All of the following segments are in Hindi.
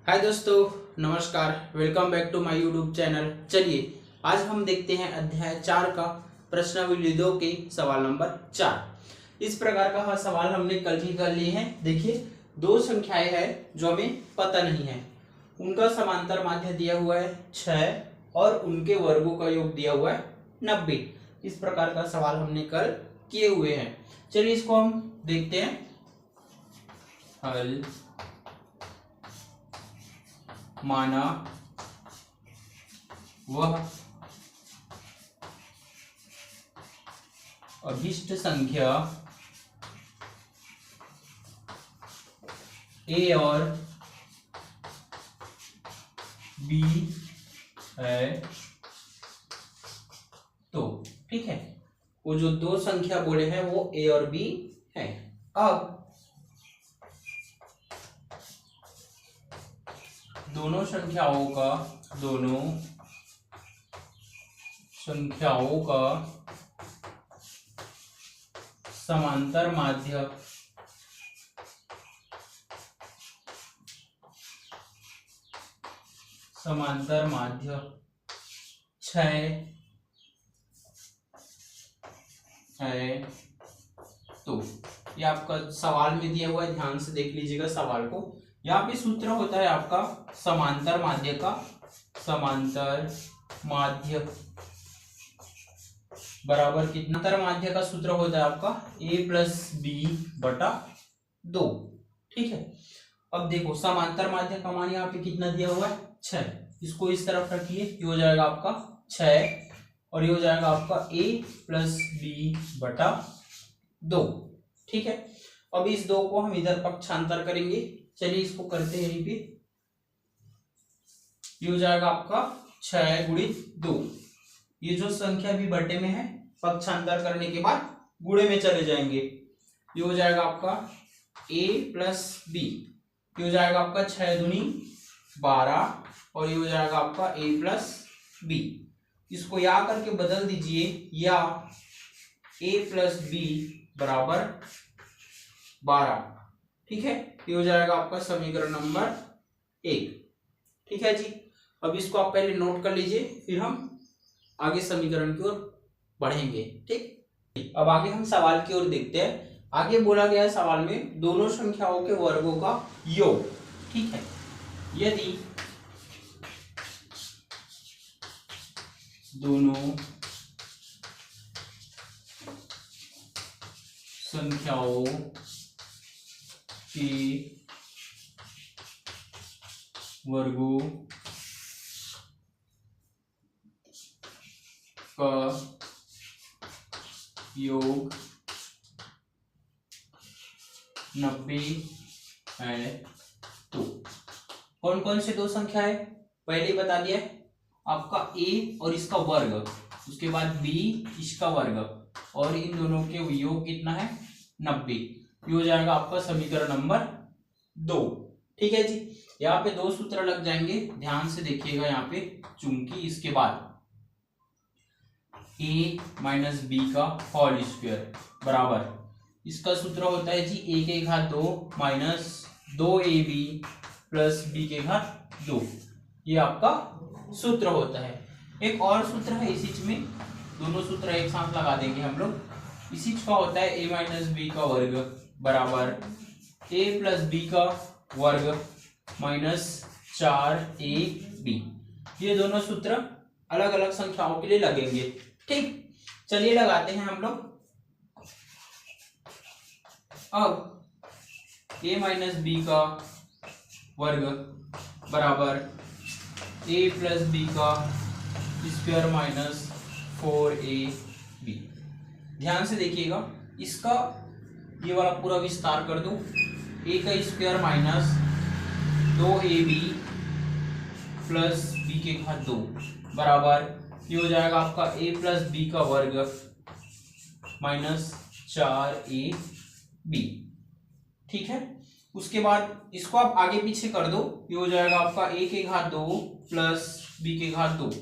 हाय दोस्तों, नमस्कार। Welcome back to my YouTube channel. चलिए आज हम देखते हैं अध्याय 4 का प्रश्नावली 2 के सवाल नंबर 4। इस प्रकार का सवाल हमने कल ही कर लिए हैं। देखिए, दो संख्याएं हैं जो हमें पता नहीं है, उनका समांतर माध्य दिया हुआ है 6 और उनके वर्गों का योग दिया हुआ है 90। इस प्रकार का सवाल हमने कल किए हुए हैं। चलिए इसको हम देखते हैं। हल माना वह अभीष्ट संख्या ए और बी है तो ठीक है, वो जो दो संख्या बोले हैं वो ए और बी है। अब दोनों संख्याओं का समांतर माध्य छह है तो ये आपका सवाल में दिया हुआ है, ध्यान से देख लीजिएगा सवाल को। यहाँ पे सूत्र होता है आपका समांतर माध्य का। समांतर माध्य बराबर कितना? समांतर माध्य का सूत्र होता है आपका a प्लस बी बटा 2। ठीक है, अब देखो समांतर माध्य का मान यहाँ पे कितना दिया हुआ है 6। इसको इस तरफ रखिए, ये हो जाएगा आपका 6 और ये हो जाएगा आपका a प्लस बी बटा 2। ठीक है, अब इस 2 को हम इधर पक्षांतर करेंगे। चलिए इसको करते हैं यहीं पे। ये हो जाएगा आपका 6 गुणित 2। ये जो संख्या भी बटे में है, पक्षांतर करने के बाद गुणे में चले जाएंगे। ये हो जाएगा आपका a प्लस बी, ये हो जाएगा आपका 6 दूनी 12 और ये हो जाएगा आपका a प्लस बी। इसको या करके बदल दीजिए, या a प्लस बी बराबर 12। ठीक है, ये हो जाएगा आपका समीकरण नंबर 1। ठीक है जी, अब इसको आप पहले नोट कर लीजिए, फिर हम आगे समीकरण की ओर बढ़ेंगे। ठीक, अब आगे हम सवाल की ओर देखते हैं। आगे बोला गया है सवाल में दोनों संख्याओं के वर्गों का योग। ठीक है, यदि दोनों संख्याओं के वर्गों का योग 90 है तो कौन कौन से दो संख्या है पहले ही बता दिया है आपका, a और इसका वर्ग, उसके बाद b इसका वर्ग और इन दोनों के योग कितना है 90। ये हो जाएगा आपका समीकरण नंबर 2। ठीक है जी, यहाँ पे दो सूत्र लग जाएंगे, ध्यान से देखिएगा यहाँ पे। चूंकि इसके बाद a माइनस बी का होल स्क्वायर बराबर, इसका सूत्र होता है जी a के घात 2 माइनस 2ab प्लस b के घात 2। ये आपका सूत्र होता है। एक और सूत्र है इसी चीज में, दोनों सूत्र एक साथ लगा देंगे हम लोग। इसी चीज का होता है a माइनस बी का वर्ग बराबर a प्लस बी का वर्ग माइनस 4ab। ये दोनों सूत्र अलग अलग संख्याओं के लिए लगेंगे। ठीक, चलिए लगाते हैं हम लोग। अब a माइनस बी का वर्ग बराबर a प्लस बी का स्क्वायर माइनस 4ab। ध्यान से देखिएगा, इसका ये वाला पूरा विस्तार कर दो। a का square minus 2ab plus b के घात 2 बराबर, ये हो जाएगा आपका a प्लस बी का वर्ग माइनस 4ab। ठीक है, उसके बाद इसको आप आगे पीछे कर दो। ये हो जाएगा आपका a के घात 2 प्लस b के घात 2।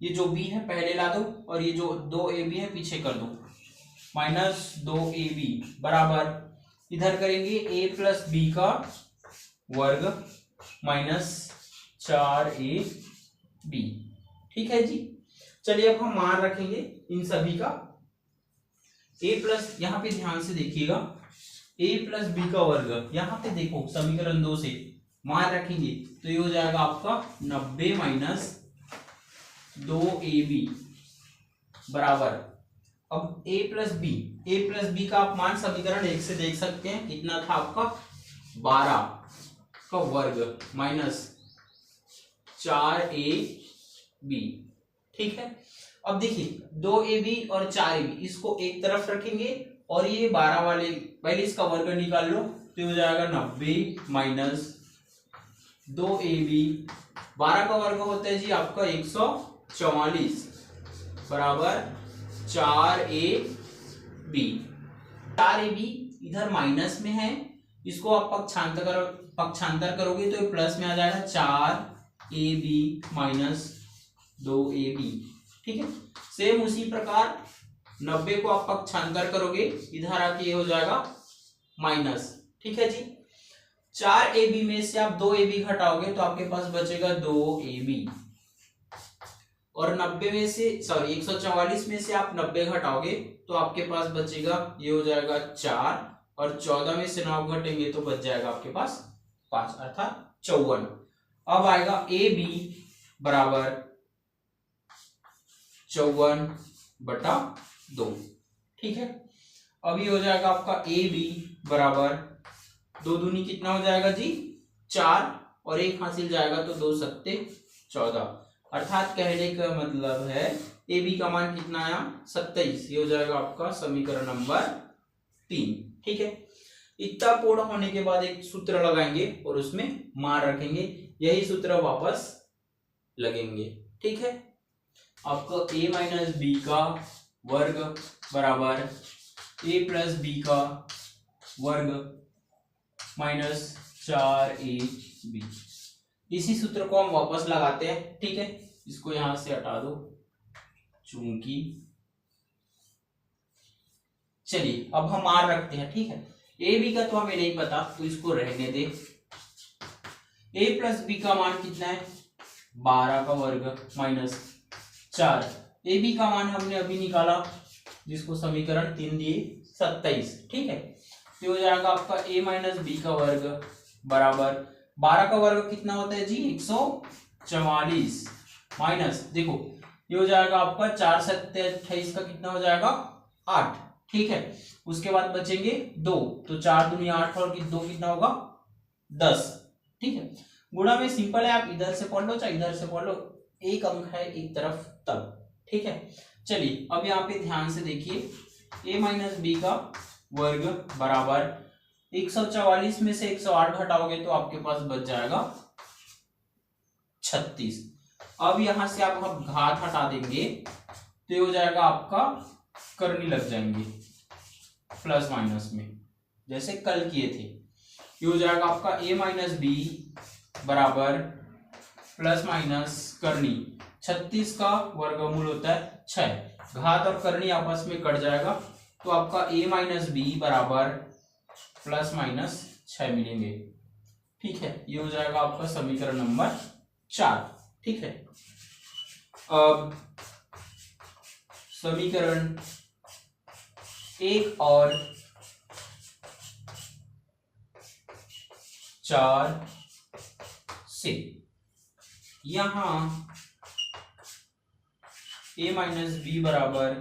ये जो b है पहले ला दो और ये जो 2ab है पीछे कर दो, माइनस 2ab बराबर, इधर करेंगे a प्लस बी का वर्ग माइनस 4ab। ठीक है जी। चलिए अब हम मान रखेंगे इन सभी का। a प्लस, यहाँ पे ध्यान से देखिएगा, a प्लस बी का वर्ग, यहाँ पे देखो समीकरण 2 से मान रखेंगे तो ये हो जाएगा आपका 90 माइनस 2ab बराबर, अब a प्लस बी का आप मान समीकरण 1 से देख सकते हैं, कितना था आपका 12 का वर्ग माइनस 4ab। ठीक है। अब देखिए 2ab और 4ab इसको एक तरफ रखेंगे और ये 12 वाले, पहले इसका वर्ग निकाल लो तो हो जाएगा 90 माइनस 2ab, 12 का वर्ग होता है जी आपका 144 बराबर 4ab। 4ab इधर माइनस में है, इसको आप पक्षांतर करोगे तो ये प्लस में आ जाएगा 4ab माइनस 2ab। ठीक है। सेम उसी प्रकार 90 को आप पक्षांतर करोगे, इधर आके ये हो जाएगा माइनस। ठीक है जी। 4ab में से आप 2ab घटाओगे तो आपके पास बचेगा 2ab, और 90 में से 144 में से आप 90 घटाओगे तो आपके पास बचेगा, ये हो जाएगा 4, और 14 में से 9 घटेंगे तो बच जाएगा आपके पास 5, अर्थात 54। अब आएगा ab बराबर 54/2। ठीक है। अब ये हो जाएगा आपका ab बराबर 2 दूनी कितना हो जाएगा जी 4, और 1 हासिल जाएगा तो 2 सत्ते 14, अर्थात कहने का मतलब है ab का मान कितना आया 27। ये हो जाएगा आपका समीकरण नंबर 3। ठीक है। इतना पूर्ण होने के बाद एक सूत्र लगाएंगे और उसमें मान रखेंगे, यही सूत्र वापस लगेंगे। ठीक है। आपको a माइनस बी का वर्ग बराबर a प्लस बी का वर्ग माइनस 4ab, इसी सूत्र को हम वापस लगाते हैं। ठीक है। इसको यहां से हटा दो चूंकि, चलिए अब हम आर रखते हैं। ठीक है। ए बी का तो हमें नहीं पता तो इसको रहने दे। a प्लस बी का मान कितना है 12 का वर्ग माइनस 4, ए बी का मान हमने अभी निकाला जिसको समीकरण 3 दिए 27। ठीक है। तो हो जाएगा आपका a माइनस बी का वर्ग बराबर 12 का वर्ग कितना होता है जी 144 माइनस, देखो ये हो जाएगा आपका 4 सत्ते 28 का कितना हो जाएगा 8। ठीक है। उसके बाद बचेंगे 2, तो 4 दूनी 8 और 2 कितना होगा 10। ठीक है। गुणा में सिंपल है, आप इधर से पढ़ लो चाहे इधर से पढ़ लो, एक अंक है एक तरफ तब। ठीक है। चलिए अब यहाँ पे ध्यान से देखिए, a माइनस बी का वर्ग बराबर 144 में से 108 घटाओगे तो आपके पास बच जाएगा 36। अब यहां से आप घात हटा देंगे तो ये हो जाएगा आपका करनी लग जाएंगे प्लस माइनस में, जैसे कल किए थे। ये हो जाएगा आपका a माइनस बी बराबर प्लस माइनस करनी, 36 का वर्गमूल होता है 6, घात और करनी आपस में कट जाएगा तो आपका a माइनस बी बराबर प्लस माइनस 6 मिलेंगे। ठीक है। ये हो जाएगा आपका समीकरण नंबर 4। ठीक है। अब समीकरण 1 और 4 से यहां a माइनस बी बराबर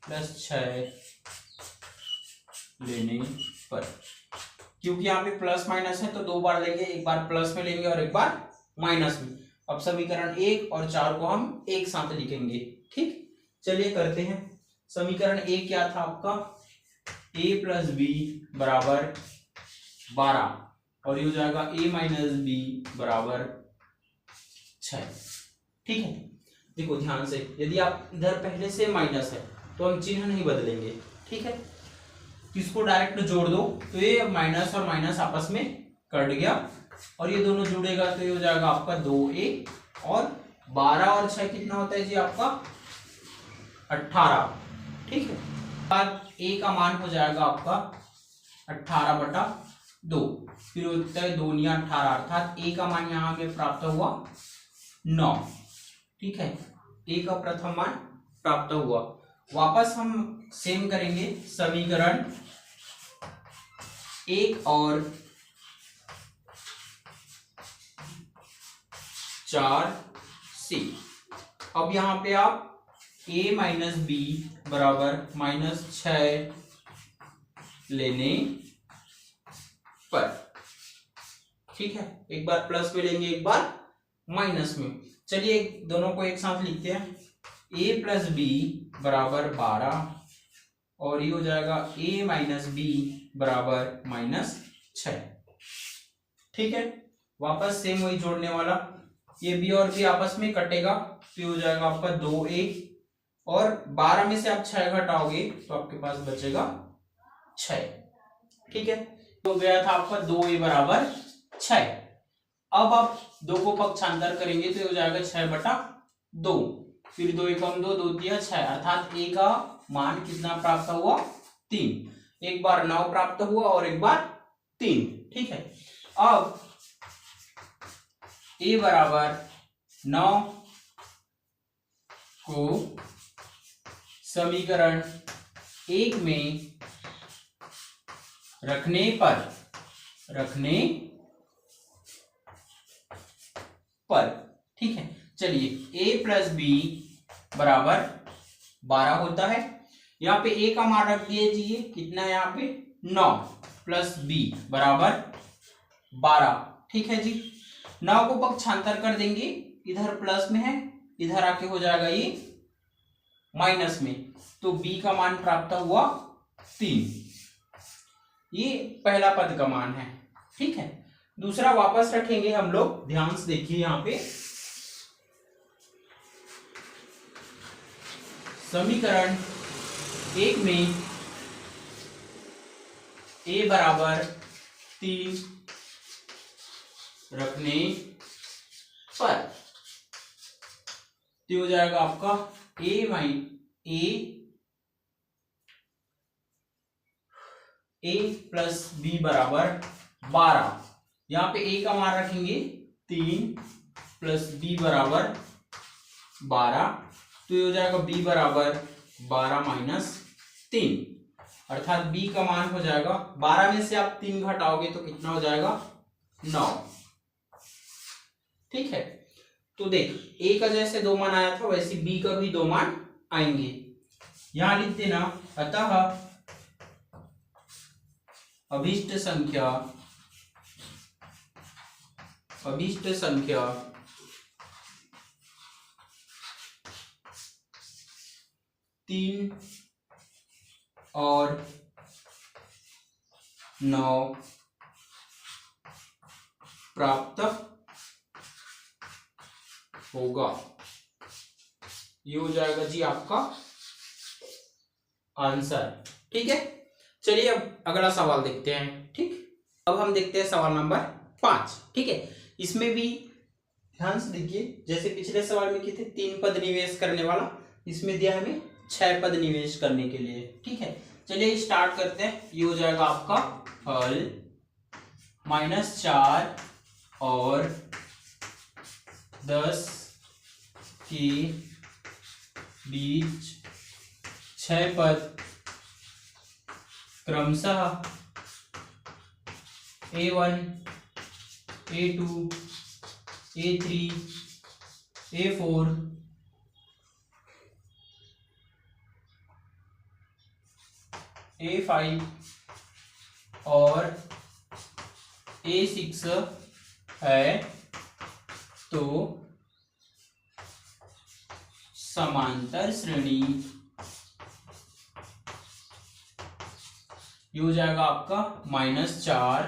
प्लस 6 लेने पर, क्योंकि यहाँ पे प्लस माइनस है तो 2 बार लेंगे, एक बार प्लस में लेंगे और एक बार माइनस में। अब समीकरण 1 और 4 को हम एक साथ लिखेंगे। ठीक। चलिए करते हैं। समीकरण 1 क्या था आपका a प्लस बी बराबर 12, और ये हो जाएगा a माइनस बी बराबर 6। ठीक है। देखो ध्यान से, यदि आप इधर पहले से माइनस है तो हम चिन्ह नहीं बदलेंगे। ठीक है। इसको डायरेक्ट जोड़ दो तो ये माइनस और माइनस आपस में कट गया और ये दोनों जुड़ेगा तो ये हो जाएगा आपका 2a, और 12 और 6 कितना होता है जी आपका 18। ठीक है। बाद a का मान हो जाएगा आपका 18/2। 2, फिर होता है 2 या 18, अर्थात ए का मान यहाँ हमें प्राप्त हुआ 9। ठीक है, ए का प्रथम मान प्राप्त हुआ। वापस हम सेम करेंगे समीकरण 1 और 4 से। अब यहाँ पे आप a माइनस बी बराबर -6 लेने पर, ठीक है, एक बार प्लस में लेंगे एक बार माइनस में। चलिए दोनों को एक साथ लिखते हैं, a प्लस बी बराबर 12 और ये हो जाएगा a माइनस बी बराबर -6। ठीक है, वापस सेम वही जोड़ने वाला, ये बी और बी आपस में कटेगा तो हो जाएगा आपका 2a, और 12 में से आप 6 घटाओगे तो आपके पास बचेगा 6। ठीक है, तो गया था आपका 2a बराबर 6। अब आप 2 को पक्षांतर करेंगे तो हो जाएगा 6/2, फिर 2 एकम 2, 2 तिया 6, अर्थात a का मान कितना प्राप्त हुआ 3। एक बार 9 प्राप्त हुआ और एक बार 3। ठीक है, अब a बराबर 9 को समीकरण 1 में रखने पर ठीक है, चलिए a प्लस बी बराबर 12 होता है। यहाँ पे a का मान रख दीजिए, कितना है यहाँ पे 9 प्लस b बराबर 12। ठीक है जी, 9 को पक्षांतर कर देंगे, इधर प्लस में है, इधर आके हो जाएगा ये माइनस में, तो b का मान प्राप्त हुआ 3। ये पहला पद का मान है। ठीक है, दूसरा वापस रखेंगे हम लोग, ध्यान से देखिए यहाँ पे समीकरण 1 में a बराबर 3 रखने पर तो हो जाएगा आपका a प्लस बी बराबर 12। यहाँ पे a का मान रखेंगे 3 प्लस b बराबर 12, तो ये हो जाएगा b बराबर 12 माइनस 3, अर्थात b का मान हो जाएगा 12 में से आप 3 घटाओगे तो कितना हो जाएगा 9। ठीक है, तो देख a का जैसे 2 मान आया था वैसे b का भी 2 मान आएंगे। यहां लिख देना, अतः अभीष्ट संख्या तीन और 9 प्राप्त होगा। ये हो जाएगा जी आपका आंसर। ठीक है, चलिए अब अगला सवाल देखते हैं। ठीक, अब हम देखते हैं सवाल नंबर 5। ठीक है, इसमें भी ध्यान से देखिए, जैसे पिछले सवाल में किए थे 3 पद निवेश करने वाला, इसमें दिया है हमें 6 पद निवेश करने के लिए। ठीक है, चलिए स्टार्ट करते हैं। ये हो जाएगा आपका हल -4 और 10 के बीच 6 पद क्रमशः A1, A2, A3, A4, A5 और A6 है, तो समांतर श्रेणी ये हो जाएगा आपका -4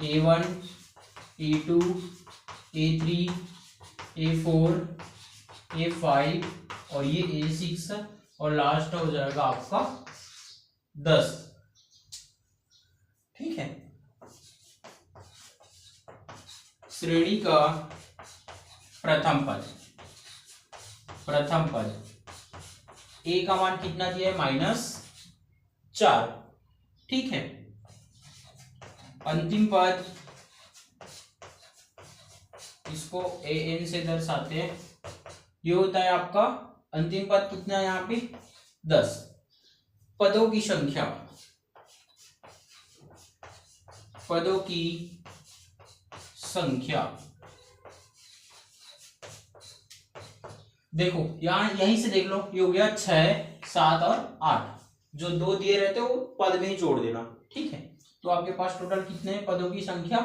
A1, A2, A3, A4, A5 और ये A6 और लास्ट हो जाएगा आपका 10। ठीक है, श्रेणी का प्रथम पद A का मान कितना दिया है -4। ठीक है, अंतिम पद, इसको ए एन से दर्शाते हैं। ये होता है आपका अंतिम पद कितना है यहाँ पे 10। पदों की संख्या, पदों की संख्या देखो यहां यहीं से देख लो, ये हो गया 6, 7 और 8। जो 2 दिए रहते हो पद में ही जोड़ देना, ठीक है। तो आपके पास टोटल कितने हैं पदों की संख्या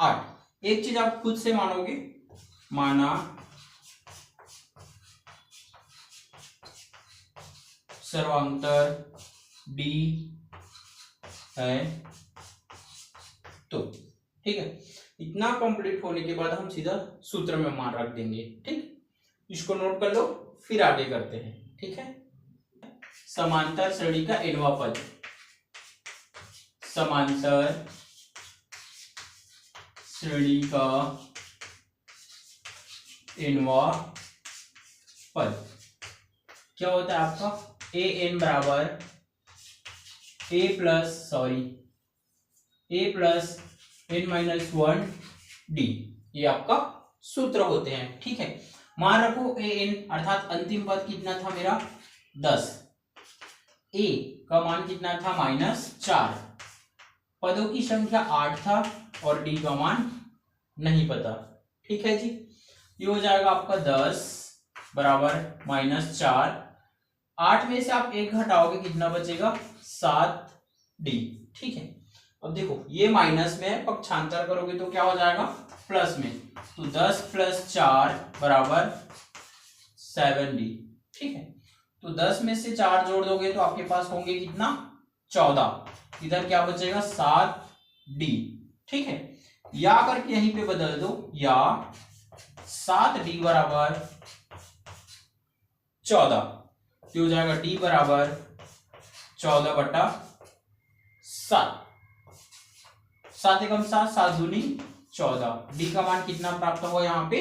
8। एक चीज आप खुद से मानोगे, माना सर्वांतर डी है तो, ठीक है। इतना कंप्लीट होने के बाद हम सीधा सूत्र में मान रख देंगे, ठीक। इसको नोट कर लो, फिर आगे करते हैं, ठीक है। समांतर श्रेणी का nवां पद, समांतर श्रेणी का nवां पद क्या होता है आपका ए एन बराबर ए प्लस एन माइनस 1 डी, ये आपका सूत्र होते हैं, ठीक है। मान रखो ए एन अर्थात अंतिम पद कितना था मेरा 10, ए का मान कितना था -4, पदों की संख्या 8 था और डी का मान नहीं पता, ठीक है जी। ये हो जाएगा आपका 10 बराबर -4, 8 में से आप 1 घटाओगे कितना बचेगा 7 डी, ठीक है। अब देखो ये माइनस में है, पक्षांतर करोगे तो क्या हो जाएगा प्लस में, तो 10 + 4 बराबर 7 डी, ठीक है। तो 10 में से 4 जोड़ दोगे तो आपके पास होंगे कितना 14, इधर क्या बचेगा 7 डी, ठीक है। या करके यहीं पे बदल दो, या 7 डी बराबर 14, तो हो जाएगा डी बराबर 14/7, 7 एकम 7, 7 दूनी 14, डी का मान कितना प्राप्त हुआ यहाँ पे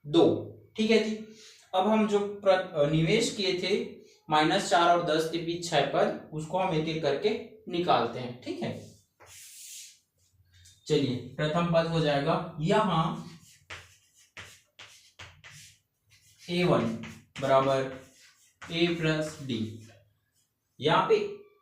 2, ठीक है जी। अब हम जो निवेश किए थे -4 और 10 के बीच 6 पद, उसको हम एक एक करके निकालते हैं, ठीक है। चलिए प्रथम पद हो जाएगा यहां a1 बराबर a प्लस डी, यहाँ पे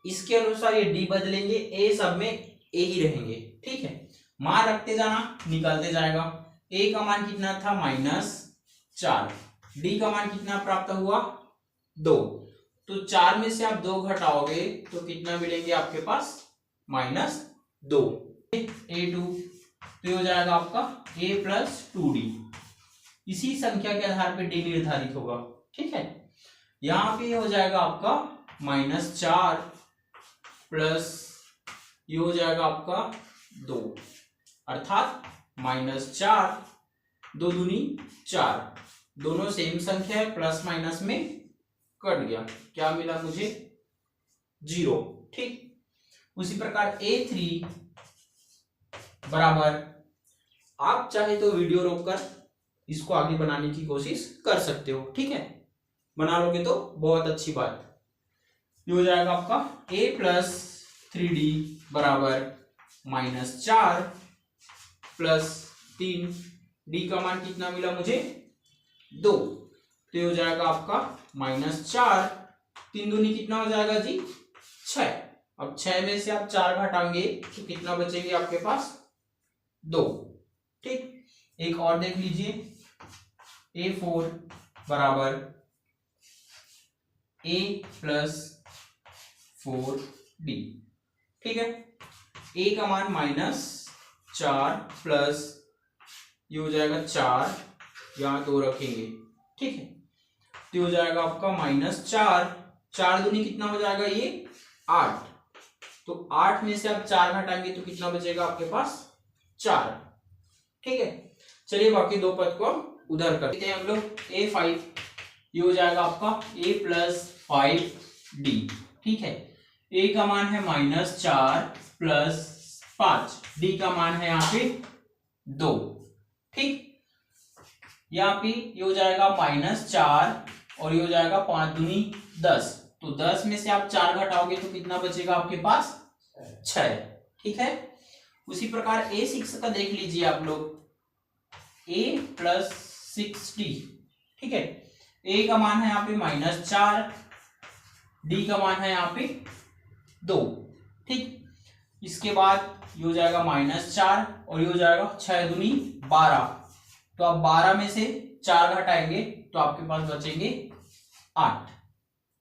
इसके अनुसार ये डी बदलेंगे, ए सब में ए ही रहेंगे, ठीक है। मान रखते जाना, निकालते जाएगा। ए का मान कितना था -4, डी का मान कितना प्राप्त हुआ 2, तो 4 में से आप 2 घटाओगे तो कितना मिलेंगे आपके पास -2, a2, तो हो जाएगा आपका a प्लस 2d। इसी संख्या के आधार पे डी निर्धारित होगा, ठीक है। यहां पे हो जाएगा आपका -4 प्लस ये हो जाएगा आपका 2, अर्थात -4, 2 दूनी 4, दोनों सेम संख्या है, प्लस माइनस में कट गया, क्या मिला मुझे 0, ठीक। उसी प्रकार a3 बराबर, आप चाहे तो वीडियो रोककर इसको आगे बनाने की कोशिश कर सकते हो, ठीक है। बना लोगे तो बहुत अच्छी बात। ये हो जाएगा आपका a प्लस 3d बराबर -4 प्लस 3, d का मान कितना मिला मुझे 2, तो हो जाएगा आपका -4, 3 दूनी कितना हो जाएगा जी 6। अब 6 में से आप 4 घटाएंगे तो कितना बचेंगे आपके पास 2, ठीक। एक और देख लीजिए, a4 बराबर a प्लस 4d, ठीक है। a का मान -4 प्लस ये हो जाएगा 4, यहां 2 रखेंगे, ठीक है। तो हो जाएगा आपका -4, 4 दूनी कितना हो जाएगा ये 8, तो 8 में से आप 4 घटाएंगे तो कितना बचेगा आपके पास 4, ठीक है। चलिए बाकी 2 पद को उधर करते हैं हम लोग। a5 ये हो जाएगा आपका a प्लस 5d, ठीक है। a का मान है -4 प्लस 5, d का मान है यहाँ पे 2, ठीक। यहाँ पे ये हो जाएगा -4 और ये हो जाएगा 5 दूनी 10, तो 10 में से आप 4 घटाओगे तो कितना बचेगा आपके पास 6, ठीक है। उसी प्रकार A6 का देख लीजिए आप लोग, A प्लस 6D, ठीक है। A का मान है यहाँ पे -4, D का मान है यहाँ पे 2, ठीक। इसके बाद ये हो जाएगा -4 और ये हो जाएगा 6 दूनी 12। तो आप 12 में से 4 घटाएंगे तो आपके पास बचेंगे 8,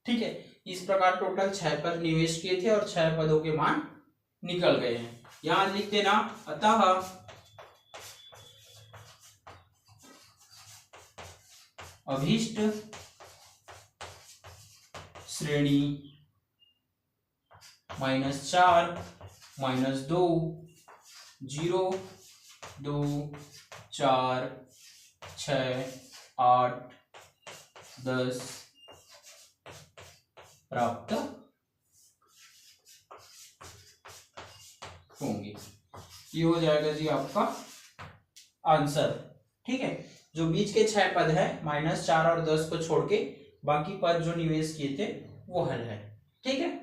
ठीक है। इस प्रकार टोटल 6 पद निवेश किए थे और 6 पदों के मान निकल गए हैं। यहां लिख देना, अतः अभीष्ट श्रेणी -4 -2 0 2 4 6 8 10 प्राप्त होंगे। ये हो जाएगा जी आपका आंसर, ठीक है। जो बीच के 6 पद है -4 और 10 को छोड़ के बाकी पद जो निवेश किए थे वो हल है, ठीक है।